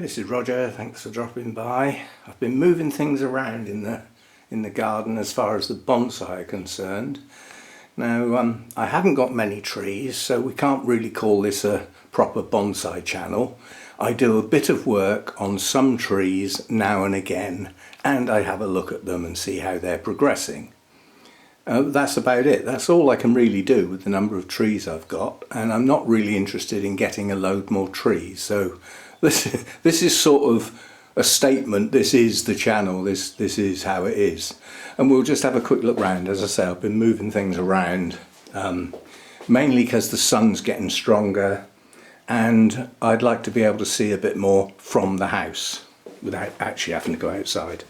this is Roger, thanks for dropping by. I've been moving things around in the garden as far as the bonsai are concerned. Now I haven't got many trees, so we can't really call this a proper bonsai channel. I do a bit of work on some trees now and again, and I have a look at them and see how they're progressing. That's about it. That's all I can really do with the number of trees I've got, and I'm not really interested in getting a load more trees. So this is sort of a statement. This is the channel. This is how it is, and we'll just have a quick look round. As I say, I've been moving things around mainly because the sun's getting stronger, and I'd like to be able to see a bit more from the house without actually having to go outside.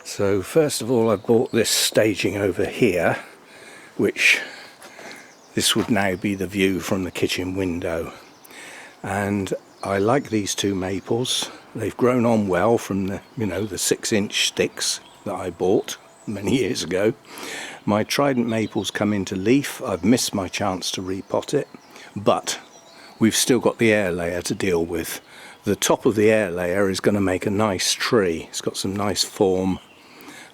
So first of all, I bought this staging over here, which this would now be the view from the kitchen window. And I like these two maples. They've grown on well from the, the 6-inch sticks that I bought many years ago. My trident maple's come into leaf. I've missed my chance to repot it, but we've still got the air layer to deal with. The top of the air layer is going to make a nice tree. It's got some nice form.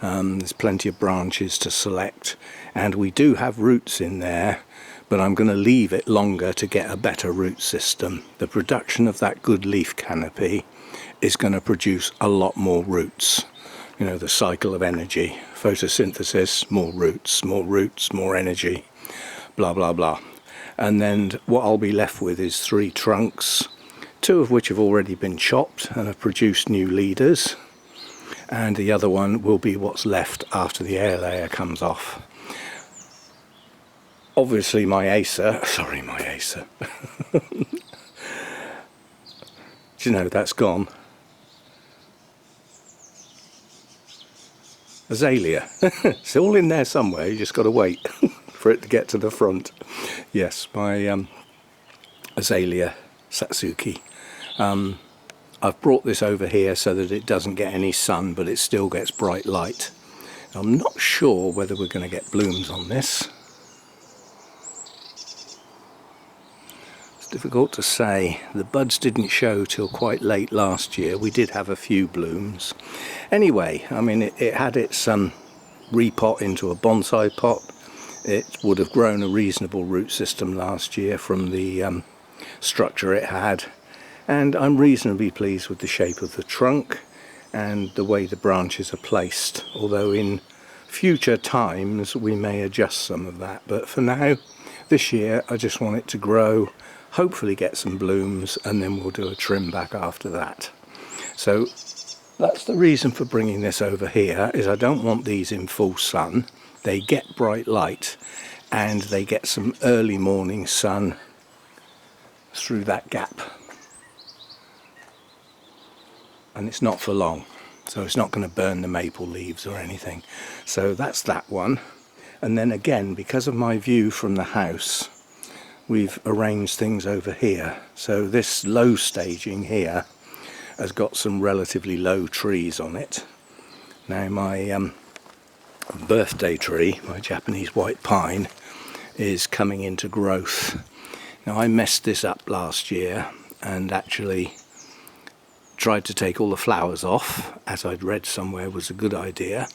There's plenty of branches to select, and we do have roots in there, but I'm going to leave it longer to get a better root system. The production of that good leaf canopy is going to produce a lot more roots. The cycle of energy, photosynthesis, more roots, more energy, blah blah blah. And then what I'll be left with is 3 trunks, 2 of which have already been chopped and have produced new leaders, and the other one will be what's left after the air layer comes off. Obviously my acer, do you know that's gone? Azalea. It's all in there somewhere, you just got to wait for it to get to the front. Yes, my Azalea Satsuki. I've brought this over here so that it doesn't get any sun, but it still gets bright light. I'm not sure whether we're going to get blooms on this. It's difficult to say. The buds didn't show till quite late last year. We did have a few blooms. Anyway, I mean, it had its repot into a bonsai pot. It would have grown a reasonable root system last year from the structure it had. And I'm reasonably pleased with the shape of the trunk and the way the branches are placed, although in future times we may adjust some of that. But for now, this year, I just want it to grow, hopefully get some blooms, and then we'll do a trim back after that. So that's the reason for bringing this over here, is I don't want these in full sun. They get bright light and they get some early morning sun through that gap. And it's not for long, so it's not going to burn the maple leaves or anything. So that's that one. And then again, because of my view from the house, we've arranged things over here. So this low staging here has got some relatively low trees on it. Now my birthday tree, my Japanese white pine, is coming into growth. Now I messed this up last year and actually tried to take all the flowers off, as I'd read somewhere was a good idea,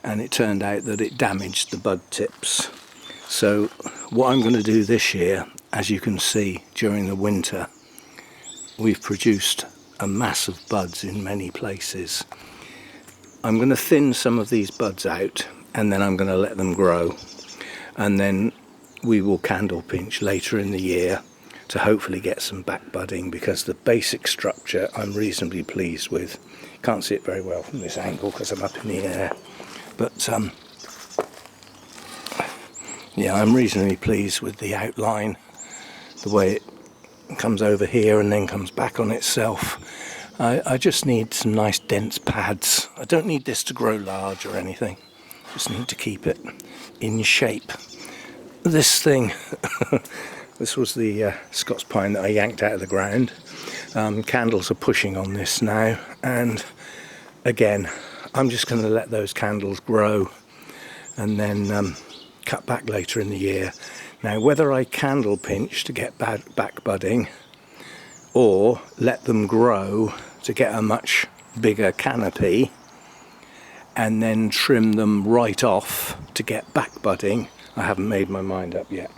and it turned out that it damaged the bud tips. So what I'm going to do this year, as you can see, during the winter we've produced a mass of buds in many places. I'm going to thin some of these buds out, and then I'm going to let them grow, and then we will candle pinch later in the year to hopefully get some back budding, because the basic structure I'm reasonably pleased with. Can't see it very well from this angle because I'm up in the air, but yeah, I'm reasonably pleased with the outline, the way it comes over here and then comes back on itself. I just need some nice dense pads. I don't need this to grow large or anything, just need to keep it in shape. This thing this was the Scots pine that I yanked out of the ground. Candles are pushing on this now, and again I'm just going to let those candles grow and then cut back later in the year. Now whether I candle pinch to get back budding or let them grow to get a much bigger canopy and then trim them right off to get back budding, I haven't made my mind up yet.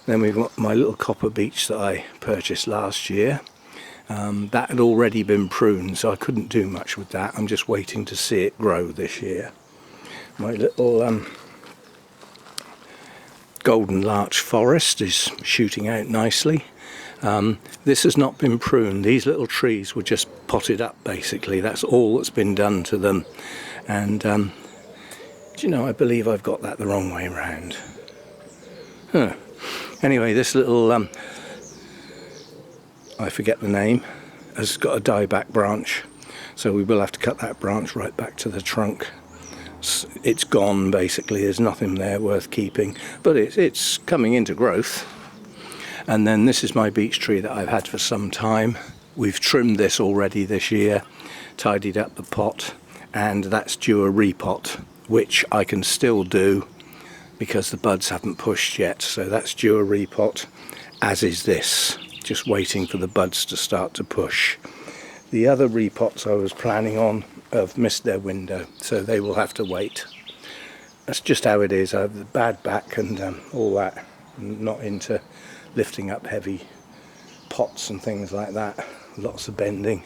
Then we've got my little copper beech that I purchased last year. That had already been pruned, so I couldn't do much with that. I'm just waiting to see it grow this year. My little golden larch forest is shooting out nicely. This has not been pruned. These little trees were just potted up basically. That's all that's been done to them. And do you know, I believe I've got that the wrong way round. Anyway, this little I forget the name, has got a dieback branch, so we will have to cut that branch right back to the trunk. It's gone basically, there's nothing there worth keeping, but it's coming into growth. And then this is my beech tree that I've had for some time. We've trimmed this already this year, tidied up the pot, and that's due a repot, which I can still do because the buds haven't pushed yet. So that's due a repot, as is this, just waiting for the buds to start to push. The other repots I was planning on have missed their window, so they will have to wait. That's just how it is. I have the bad back and all that. I'm not into lifting up heavy pots and things like that. Lots of bending.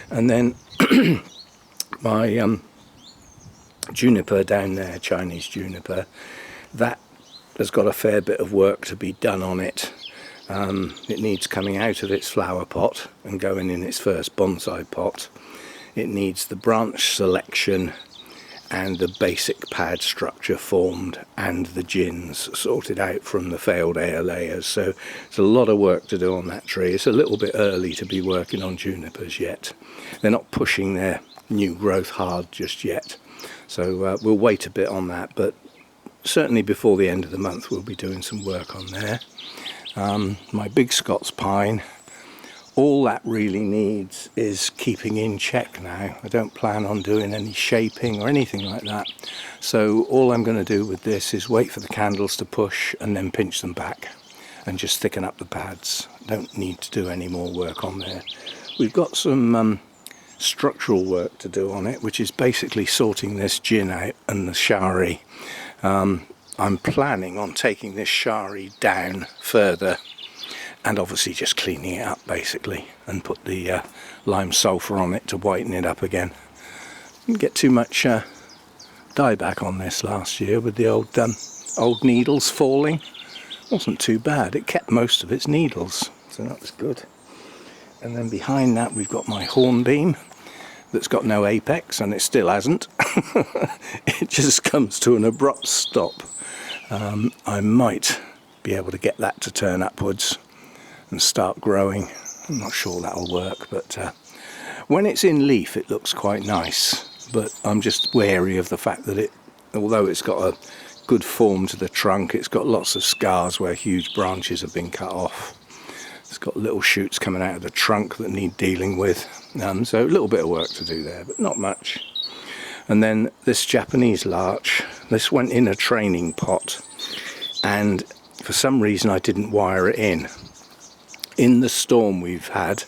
And then my juniper down there, Chinese juniper, that has got a fair bit of work to be done on it. It needs coming out of its flower pot and going in its first bonsai pot. It needs the branch selection and the basic pad structure formed and the gins sorted out from the failed air layers. So it's a lot of work to do on that tree. It's a little bit early to be working on junipers yet. They're not pushing their new growth hard just yet. So we'll wait a bit on that, but certainly before the end of the month we'll be doing some work on there. My big Scots pine, all that really needs is keeping in check now. I don't plan on doing any shaping or anything like that. So all I'm going to do with this is wait for the candles to push and then pinch them back and just thicken up the pads. Don't need to do any more work on there. We've got some structural work to do on it, which is basically sorting this gin out and the shari. I'm planning on taking this shari down further and obviously just cleaning it up basically and put the lime sulphur on it to whiten it up again. Didn't get too much dieback on this last year with the old needles falling. Wasn't too bad. It kept most of its needles, so that was good. And then behind that we've got my hornbeam that's got no apex, and it still hasn't. It just comes to an abrupt stop. I might be able to get that to turn upwards and start growing. I'm not sure that'll work, but when it's in leaf it looks quite nice, but I'm just wary of the fact that although it's got a good form to the trunk, it's got lots of scars where huge branches have been cut off. It's got little shoots coming out of the trunk that need dealing with, so a little bit of work to do there, but not much. And then this Japanese larch, this went in a training pot, and for some reason I didn't wire it in. In the storm we've had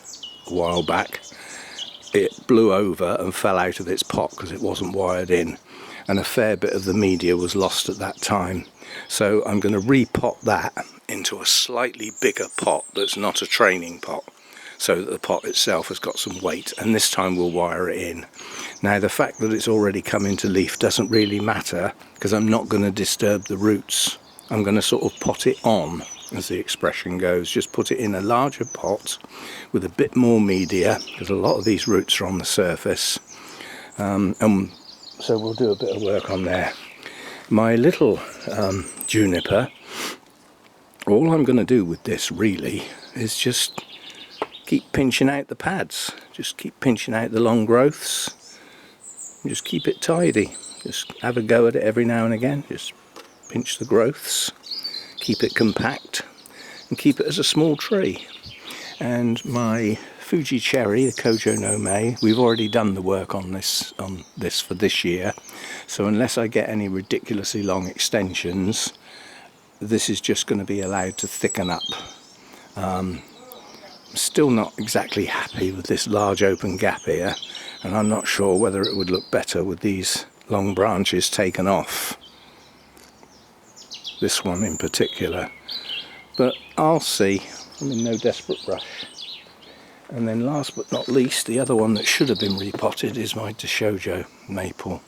a while back, it blew over and fell out of its pot because it wasn't wired in, and a fair bit of the media was lost at that time. So I'm going to repot that into a slightly bigger pot that's not a training pot, so that the pot itself has got some weight, and this time we'll wire it in. Now the fact that it's already come into leaf doesn't really matter because I'm not going to disturb the roots. I'm going to sort of pot it on, as the expression goes, just put it in a larger pot with a bit more media because a lot of these roots are on the surface, and so we'll do a bit of work on there. My little juniper, all I'm going to do with this really is just keep pinching out the pads, just keep pinching out the long growths, just keep it tidy, just have a go at it every now and again, just pinch the growths, keep it compact and keep it as a small tree. And my Fuji cherry, the Kojo no Mei, we've already done the work on this for this year, so unless I get any ridiculously long extensions, this is just going to be allowed to thicken up. Still not exactly happy with this large open gap here, and I'm not sure whether it would look better with these long branches taken off, this one in particular, but I'll see. I'm in no desperate rush. And then last but not least, the other one that should have been repotted is my Deshojo maple,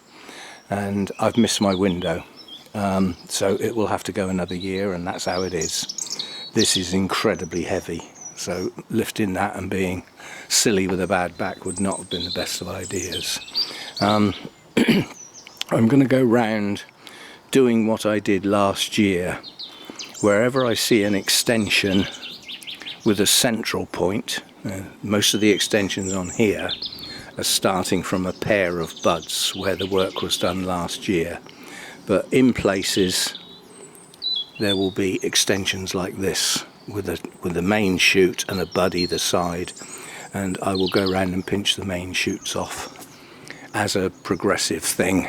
and I've missed my window, so it will have to go another year, and that's how it is. This is incredibly heavy, so lifting that and being silly with a bad back would not have been the best of ideas. I'm going to go round doing what I did last year. Wherever I see an extension with a central point, most of the extensions on here are starting from a pair of buds where the work was done last year, but in places there will be extensions like this with the main shoot and a bud either side, and I will go around and pinch the main shoots off as a progressive thing.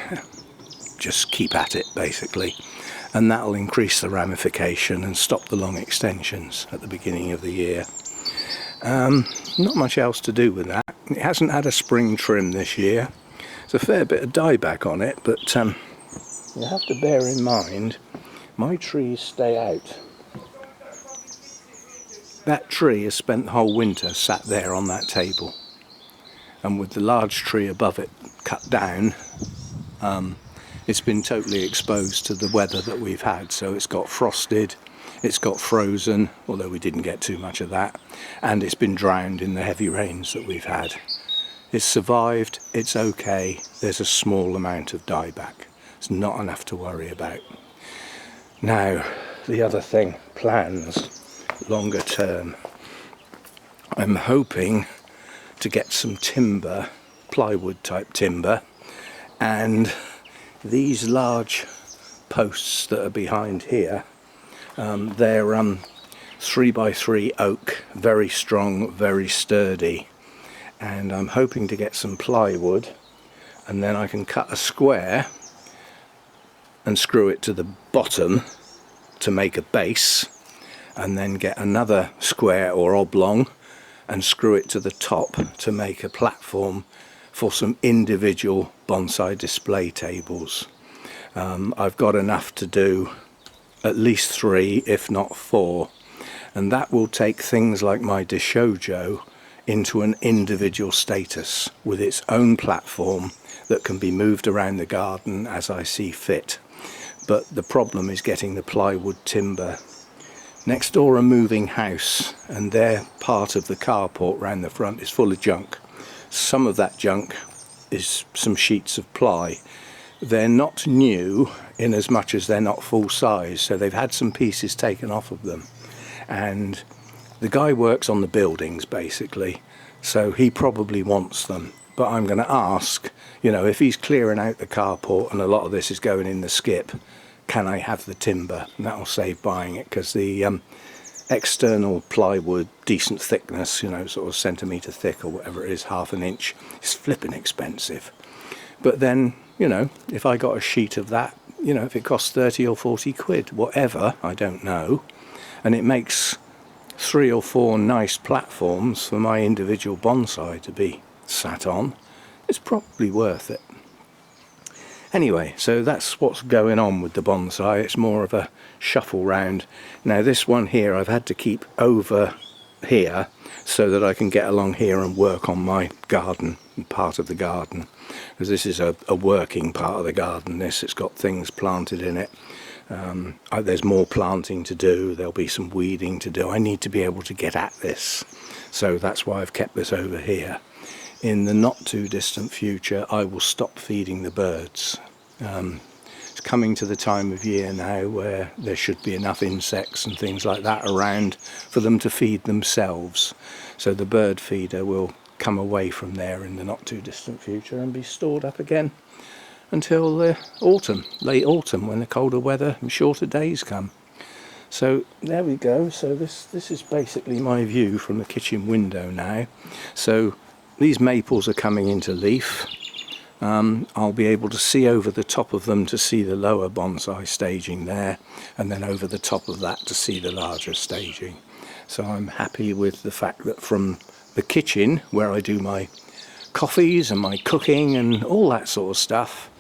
Just keep at it basically, and that'll increase the ramification and stop the long extensions at the beginning of the year. Not much else to do with that. It hasn't had a spring trim this year. There's a fair bit of dieback on it, but you have to bear in mind my trees stay out. That tree has spent the whole winter sat there on that table, and with the large tree above it cut down, it's been totally exposed to the weather that we've had. So it's got frosted, it's got frozen, although we didn't get too much of that, and it's been drowned in the heavy rains that we've had. It's survived, it's okay. There's a small amount of dieback. It's not enough to worry about. Now, the other thing, plans, longer term. I'm hoping to get some timber, plywood type timber, and these large posts that are behind here, they're 3x3 oak, very strong, very sturdy, and I'm hoping to get some plywood, and then I can cut a square and screw it to the bottom to make a base, and then get another square or oblong and screw it to the top to make a platform for some individual bonsai display tables. I've got enough to do at least 3, if not 4, and that will take things like my Deshojo into an individual status with its own platform that can be moved around the garden as I see fit. But the problem is getting the plywood timber. Next door a moving house, and their part of the carport round the front is full of junk. Some of that junk is some sheets of ply. They're not new in as much as they're not full size, so they've had some pieces taken off of them, and the guy works on the buildings basically, so he probably wants them. But I'm going to ask, you know, if he's clearing out the carport and a lot of this is going in the skip, can I have the timber? And that'll save buying it, because the external plywood, decent thickness, you know, sort of centimetre thick or whatever it is, half an inch, is flipping expensive. But then, you know, if I got a sheet of that, you know, if it costs 30 or 40 quid, whatever, I don't know, and it makes 3 or 4 nice platforms for my individual bonsai to be sat on, it's probably worth it. Anyway, so that's what's going on with the bonsai. It's more of a shuffle round. Now this one here I've had to keep over here so that I can get along here and work on my garden, part of the garden, because this is a working part of the garden. It's got things planted in it. There's more planting to do, there'll be some weeding to do. I need to be able to get at this, so that's why I've kept this over here. In the not too distant future I will stop feeding the birds. It's coming to the time of year now where there should be enough insects and things like that around for them to feed themselves, so the bird feeder will come away from there in the not too distant future and be stored up again until the autumn, late autumn, when the colder weather and shorter days come. So there we go. So this is basically my view from the kitchen window now. So these maples are coming into leaf. I'll be able to see over the top of them to see the lower bonsai staging there, and then over the top of that to see the larger staging. So I'm happy with the fact that from the kitchen, where I do my coffees and my cooking and all that sort of stuff,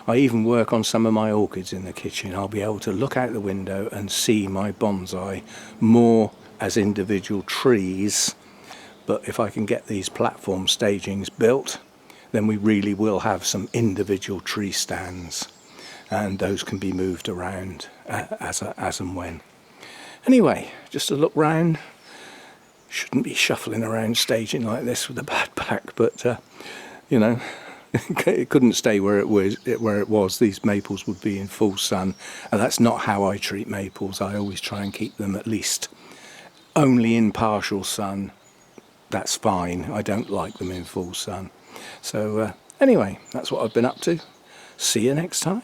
I even work on some of my orchids in the kitchen. I'll be able to look out the window and see my bonsai more as individual trees. But if I can get these platform stagings built, then we really will have some individual tree stands, and those can be moved around as and when. Anyway, just a look round. Shouldn't be shuffling around staging like this with a bad back, but you know, it couldn't stay where it was. These maples would be in full sun, and that's not how I treat maples. I always try and keep them at least only in partial sun. That's fine. I don't like them in full sun. So anyway, that's what I've been up to. See you next time.